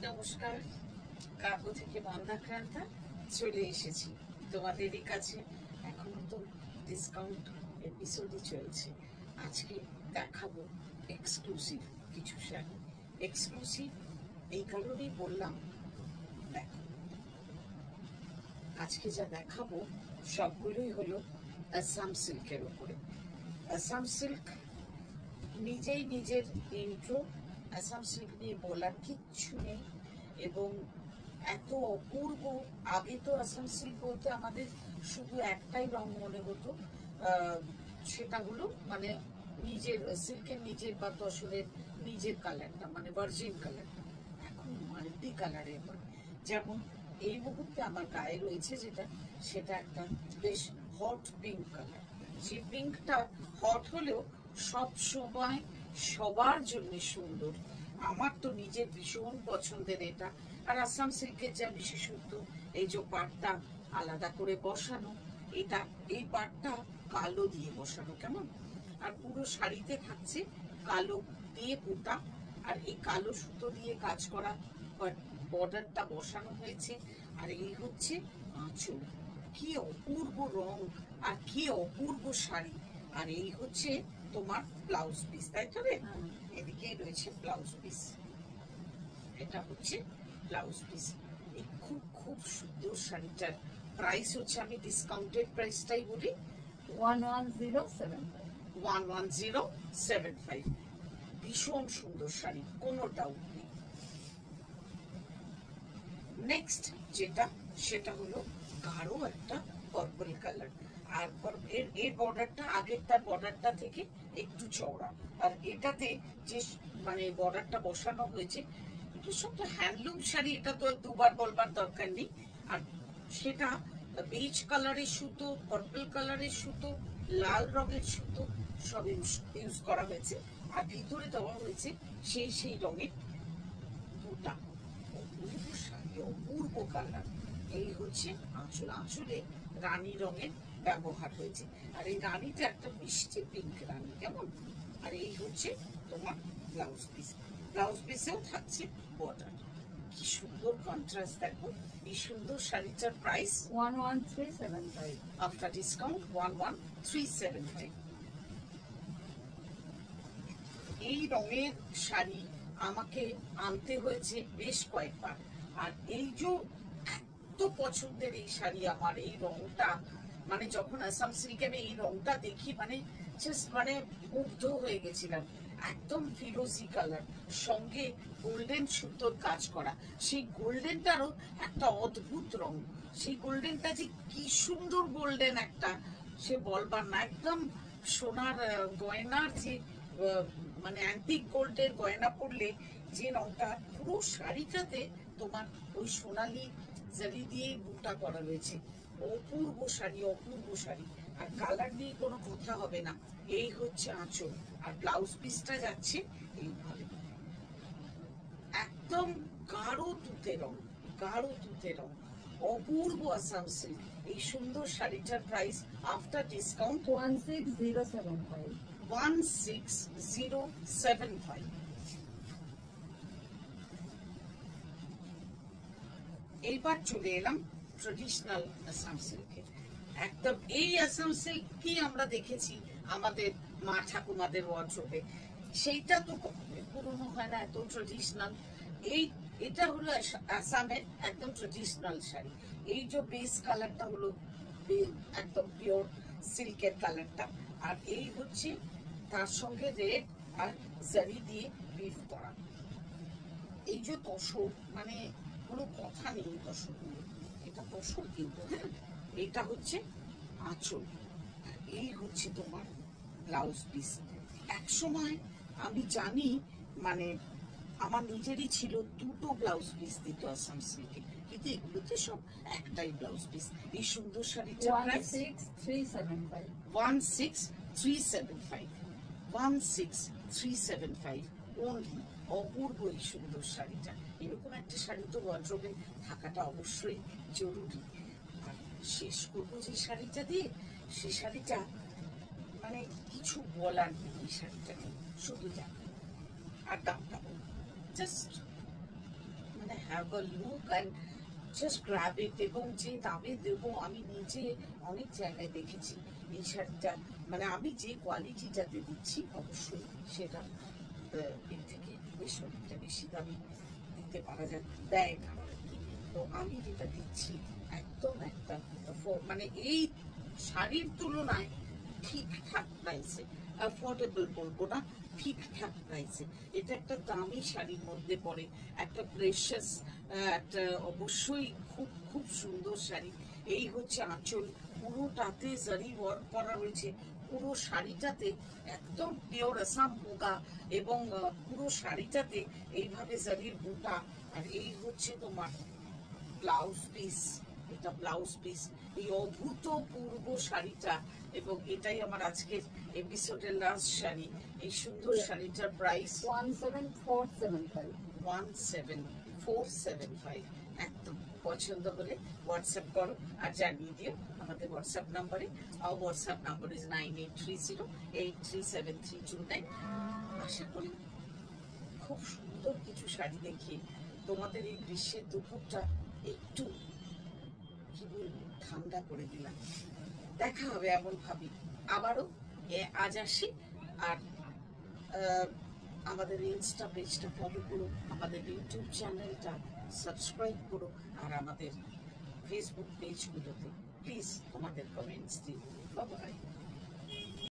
নমস্কার, কাগজ থেকে বান্ধা ক্রান্তা চলে এসেছি তোমাদেরই কাছে। এখনো তো ডিসকাউন্ট এপিসোডই চলছে। আজকে দেখাবো এক্সক্লুসিভ কিছু শাড়ি। এক্সক্লুসিভ এই কারণেই বললাম, দেখো আজকে যা দেখাবো সবগুলোই হলো আসাম সিল্কের উপরে। আসাম সিল্ক নিজেই নিজের ইন্ট্রো, আসাম সিল্ক নিয়ে বলার কিচ্ছু নেই। এবং এত অপূর্ব, আগে তো আসাম সিল্ক বলতে আমাদের শুধু একটাই রং মনে হতো, সেটা হলো মানে নিজের সিল্কের নিজের বা তসরের নিজের কালারটা, মানে ভার্জিন কালারটা। এখন মাল্টি কালারে, যেমন এই মুহূর্তে আমার গায়ে রয়েছে যেটা, সেটা একটা বেশ হট পিঙ্ক কালার। যে পিঙ্কটা হট হলেও সব সময় সবার জন্য সুন্দর। আমার তো নিজের ভীষণ পছন্দের এটা। আর আসাম সিল্কের যা বিশেষত্ব, এই যে পাটটা আলাদা করে বসানো, এটা এই পাটটা কালো দিয়ে বসানো, কেমন, আর পুরো শাড়িতে থাকছে কালো দিয়ে পোতা, আর এই কালো সুতো দিয়ে কাজ করা বর্ডারটা বসানো হয়েছে। আর এই হচ্ছে আঁচল, কি অপূর্ব রং আর কি অপূর্ব শাড়ি। আর এই হচ্ছে তোমার ব্লাউজ পিস, তাই তো রে? এদিকে রয়েছে ব্লাউজ পিস, এটা হচ্ছে ব্লাউজ পিস। এই খুব খুব সুন্দর শাড়িটার প্রাইস হচ্ছে, আমি ডিসকাউন্টেড প্রাইসটাই বলি, 11075। ভীষণ সুন্দর শাড়ি, কোনো ডাউট নেই। নেক্সট যেটা, সেটা হলো গাঢ় একটা পার্পল কালার। আর এর বর্ডারটা আগেরটার বর্ডারটা থেকে একটু চওড়া, আর এটাতে যে মানে বর্ডারটা বসানো হয়েছে, এটা সব তো হ্যান্ডলুম শাড়ি, এটা তো দুবার বলবার দরকার নেই। আর সেটা বেজ কালারের সুতো, পার্পল কালারের সুতো, লাল রঙের সুতো সব ইউজ করা হয়েছে। আর ভিতরে দেওয়া হয়েছে সেই রঙের বুটা। অপূর্ব শাড়ি, অপূর্ব কালার। এই হচ্ছে আঁচল, আঁচলে রানী রঙের ব্যবহার হয়েছে। আর এই রানীটা একটা মিষ্টি পিঙ্ক রানী, কেমন। আর এই হচ্ছে তোমার ব্লাউজ পিস, ব্লাউজ পিসেও থাকছে বর্ডার। কি সুন্দর কন্ট্রাস্ট, দেখো। এই সুন্দর শাড়িটার প্রাইস 11375। After discount 11375। এই রঙের শাড়ি আমাকে আনতে হয়েছে বেশ কয়েকবার। আর এই যে এত পছন্দের এই শাড়ি আমার, এই রংটা, মানে যখন আসাম সিল্কে আমি এই রংটা দেখি, মানে জাস্ট মানে মুগ্ধ হয়ে গেছিলাম। একদম ফিরোজি কালার, সঙ্গে গোল্ডেন সুতোর কাজ করা। সেই গোল্ডেনটারও একটা অদ্ভুত রং, সেই গোল্ডেনটা যে কি সুন্দর গোল্ডেন একটা, সে বলবার না। একদম সোনার গয়নার যে মানে অ্যান্টিক গোল্ডের গয়না পরলে যে রংটা, পুরো শাড়িটাতে তোমার ওই সোনালি জারি দিয়ে বুটা করা রয়েছে। অপূর্ব শাড়ি, অপূর্ব শাড়ি। আর কালার নিয়ে কোনো কথা হবে না। এই হচ্ছে আঁচল, আর ব্লাউজ পিসটা যাচ্ছে এইভাবে, একদম গাঢ় তুতে রং, গাঢ় তুতে রং, অপূর্ব আসাম সিল্ক। এই সুন্দর শাড়িটার প্রাইস আফটার ডিসকাউন্ট 16075। 16075। এইবার চলে এলাম ট্রেডিশনাল আসাম সিল্কে। একদম এই আসাম সিল্ক কি আমরা দেখেছি আমাদের মা ঠাকুমাদের ওয়ার্ড্রোবে, সেইটা তো পুরনো হয় না, এত ট্রেডিশনাল। এটা হলো আসামের একদম ট্রেডিশনাল শাড়ি। এই যে বেস কালারটা হলো একদম পিওর সিল্কের কালারটা, আর এই হচ্ছে তার সঙ্গে রেড আর জারি দিয়ে বিফ করা। এই যে তসর, মানে কোনো কথা নেই তসর, এটা তসর কিন্তু, হ্যাঁ। এটা হচ্ছে আঁচল, এই হচ্ছে তোমার ব্লাউজ পিস। এক সময় আমি জানি, মানে আমার নিজেরই ছিল, দুটো ব্লাউজ পিস দিত আসাম সিল্কে, কিন্তু এগুলোতে সব একটাই ব্লাউজ পিস। এই সুন্দর শাড়িটা 16375। 16375। 16375 অনলি। অপূর্ব এই সুন্দর শাড়িটা। এরকম একটা শাড়ি তো ওয়ার্ড্রোবে থাকাটা অবশ্যই জরুরি। আর শেষ করবো যে শাড়িটা দিয়ে, সে শাড়িটা মানে কিছু বলার নেই। এই শাড়িটা শুধু দেখো আর দামটা জাস্ট মানে have a look and just grab ইট। এবং যে দামে দেবো, আমি নিজে অনেক জায়গায় দেখেছি এই শাড়িটা, মানে আমি যে কোয়ালিটিটাতে দিচ্ছি অবশ্যই সেটা এর থেকে বেশ অনেকটা বেশি দামি দিতে পারা যায়, দেয় না আর কি। তো আমি যেটা দিচ্ছি একদম একটা মানে এই শাড়ির তুলনায় ঠিকঠাক প্রাইসে, অ্যাফোর্ডেবল বলবো না, ঠিকঠাক প্রাইসে। এটা একটা দামি শাড়ির মধ্যে পড়ে, একটা প্রেশাস, একটা অবশ্যই খুব খুব সুন্দর শাড়ি। এই হচ্ছে আঁচল, পুরোটাতে জারি ওয়ার্ক করা রয়েছে, পুরো শাড়িটাতে একদম পিওর আসাম মুগা, এবং পুরো শাড়িটাতে এইভাবে জারির বুটা। আর এই হচ্ছে তোমার ব্লাউজ পিস, এটা ব্লাউজ পিস, এই অভূতপূর্ব শাড়িটা। এবং এটাই আমার আজকের এপিসোডের লাস্ট শাড়ি। এই সুন্দর শাড়িটার প্রাইস 17475. 17475। একদম পছন্দ হলে হোয়াটসঅ্যাপ করো আর জানিয়ে দিও আমাদের হোয়াটসঅ্যাপ নাম্বারে। আর হোয়াটসঅ্যাপ নাম্বার ইজ 9830837329। আশা করি খুব সুন্দর কিছু শাড়ি দেখিয়ে তোমাদের এই গ্রীষ্মের দুপুরটা একটু কি বলবো ঠান্ডা করে দিলাম। দেখা হবে এমন ভাবি আবারও। আজ আসি। আর আমাদের ইনস্টা পেজটা ফলো করো, আমাদের ইউটিউব চ্যানেলটা সাবস্ক্রাইব করো, আর আমাদের ফেসবুক পেজগুলোতে প্লিজ তোমাদের কমেন্টস দিও। বাই।